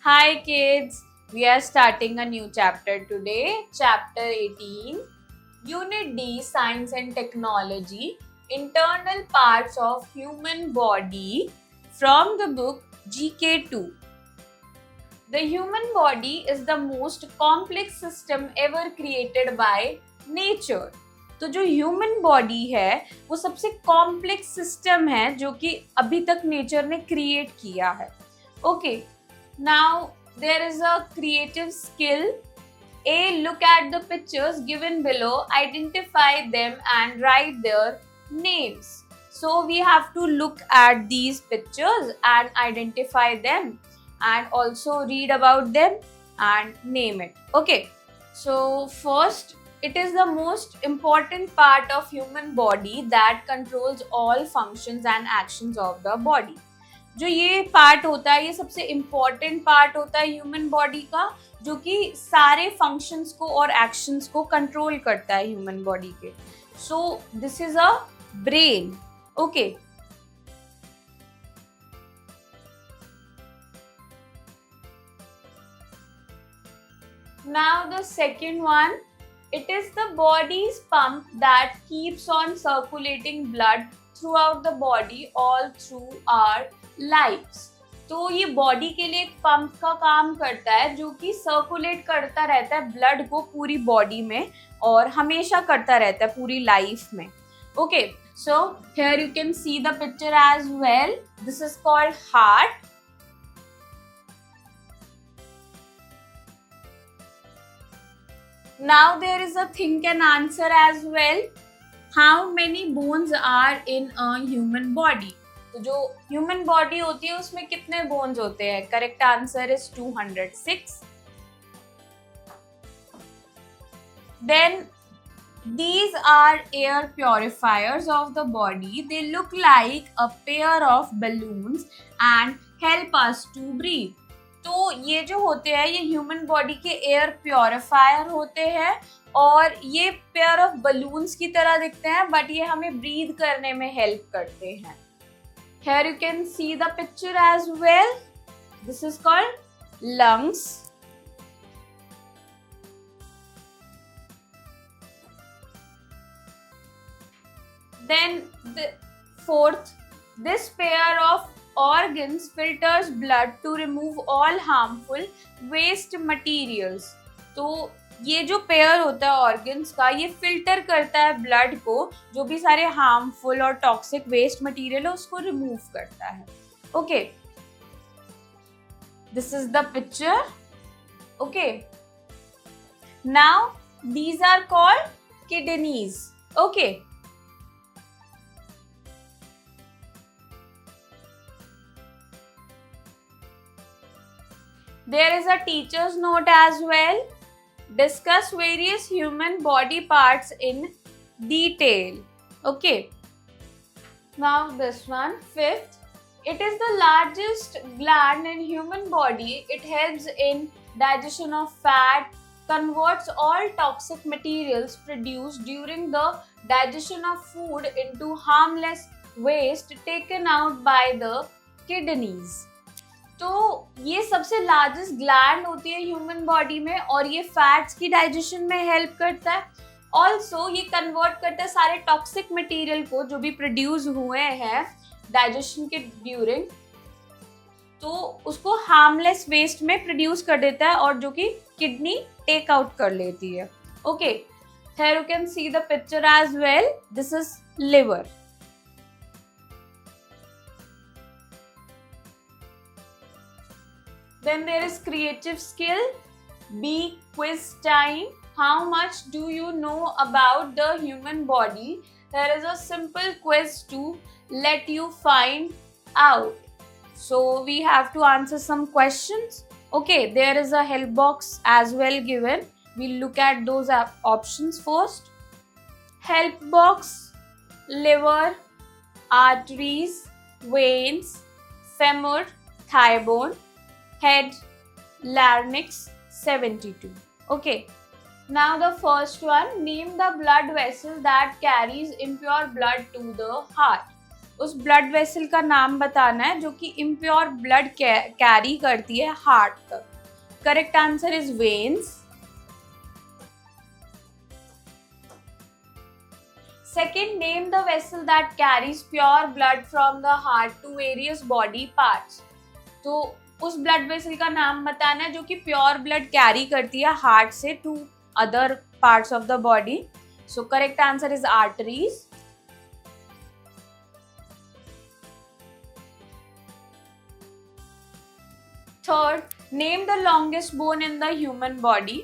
Hi kids, we are starting a new chapter today, chapter 18, Unit D, Science and Technology, Internal Parts of Human Body from the book GK2. The human body is the most complex system ever created by nature. तो जो human body है वो सबसे complex system है जो कि अभी तक नेचर ने क्रिएट किया है. Okay, now there is a creative skill. A. Look at the pictures given below, identify them and write their names. So we have to look at these pictures and identify them and also read about them and name it. Okay, so first, it is the most important part of human body that controls all functions and actions of the body. जो ये part होता है ये सबसे important part होता है human body का, जो कि सारे फंक्शंस को और एक्शंस को कंट्रोल करता है ह्यूमन बॉडी के. So this is a brain. Okay, now the second one, it is the body's pump that keeps on circulating blood throughout the body all through our lives. तो ये body के लिए एक pump का काम करता है जो कि सर्कुलेट करता रहता है ब्लड को पूरी बॉडी में और हमेशा करता रहता है पूरी लाइफ में. Okay, so here you can see the picture as well. This is called heart. Now there is a think and answer as well. How many bones are in a human body? तो जो human body होती है उसमें कितने bones होते हैं? Correct answer is 206. Then these are air purifiers of the body. They look like a pair of balloons and help us to breathe. तो ये जो होते हैं ये ह्यूमन बॉडी के एयर प्योरीफायर होते हैं और ये पेयर ऑफ बलून्स की तरह दिखते हैं बट ये हमें ब्रीथ करने में हेल्प करते हैं. Here you can see the picture as well. This is called lungs. Then the fourth, this pair of organs filters blood to remove all harmful waste materials. तो ये जो पेयर होता है ऑर्गन्स का ये फिल्टर करता है ब्लड को, जो भी सारे हार्मफुल और टॉक्सिक वेस्ट मटेरियल है उसको रिमूव करता है. Okay, this is the picture. Okay, now these are called kidneys. Okay, there is a teacher's note as well. Discuss various human body parts in detail. Okay. Now this one, fifth. It is the largest gland in human body. It helps in digestion of fat, converts all toxic materials produced during the digestion of food into harmless waste taken out by the kidneys. तो ये सबसे largest gland होती है human body में और ये fats की digestion में हेल्प करता है. ऑल्सो ये कन्वर्ट करता है सारे टॉक्सिक मटेरियल को जो भी प्रोड्यूस हुए हैं डाइजेशन के ड्यूरिंग, तो उसको हार्मलेस वेस्ट में प्रोड्यूस कर देता है और जो कि किडनी टेक आउट कर लेती है. Okay, here you can see the picture as well. This is liver. Then there is creative skill. B, quiz time. How much do you know about the human body? There is a simple quiz to let you find out. So we have to answer some questions. Okay, there is a help box as well given. We'll look at those options first. Help box: liver, arteries, veins, femur, thigh bone, head, larynx, 72. Okay, now the first one, name the blood vessel that carries impure blood to the heart. उस blood vessel का नाम बताना है जो कि impure blood carry करती है heart तक। Correct answer is veins. Second, name the vessel that carries pure blood from the heart to various body parts. तो उस ब्लड वेसल का नाम बताना है जो कि प्योर ब्लड कैरी करती है हार्ट से to other parts of the body. So correct answer is arteries. Third, name the longest bone in the human body.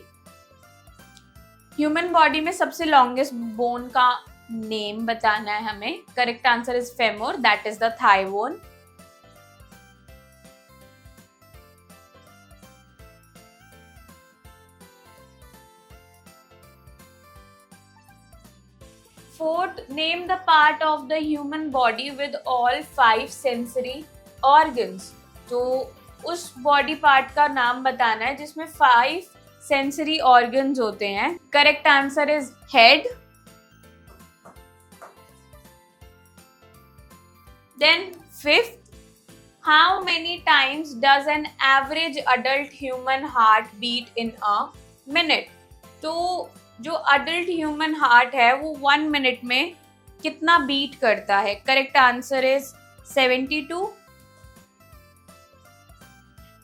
Human body में सबसे लॉन्गेस्ट बोन का नेम बताना है हमें। Correct answer is femur, that is the thigh bone. Fourth, name the part of the human body with all 5 sensory organs. तो उस body part का नाम बताना है जिसमें 5 सेंसरी ऑर्गन्स होते हैं। Correct answer is head. Then fifth, how many times does an average adult human heart beat in a minute? तो जो अडल्ट ह्यूमन हार्ट है वो 1 मिनट में कितना बीट करता है? Correct answer is 72।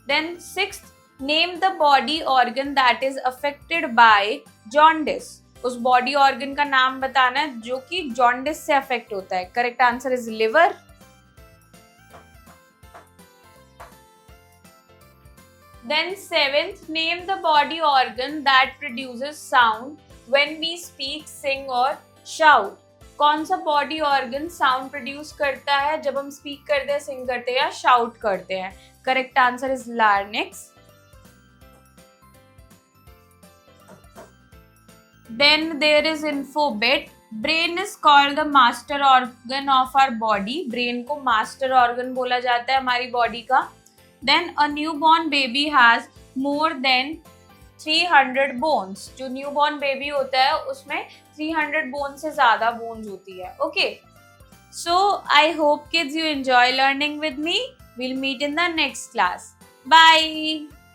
Then sixth, name the body organ that is affected by jaundice. उस body organ का नाम बताना है जो कि जॉन्डिस से अफेक्ट होता है। Correct answer is liver. Then seventh, name the body organ that produces sound when we speak, sing or shout. कौन सा बॉडी ऑर्गन साउंड प्रोड्यूस करता है जब हम स्पीक करते हैं, सिंग करते हैं या शाउट करते हैं? Correct answer is larynx. Then there is info bit. Brain is called the master organ of our body. Brain को मास्टर ऑर्गन बोला जाता है हमारी बॉडी का। Then a newborn baby has more than 300 bones. जो newborn baby होता है उसमें 300 bones से ज़्यादा bones होती है। Okay. So I hope kids you enjoy learning with me. We'll meet in the next class. Bye.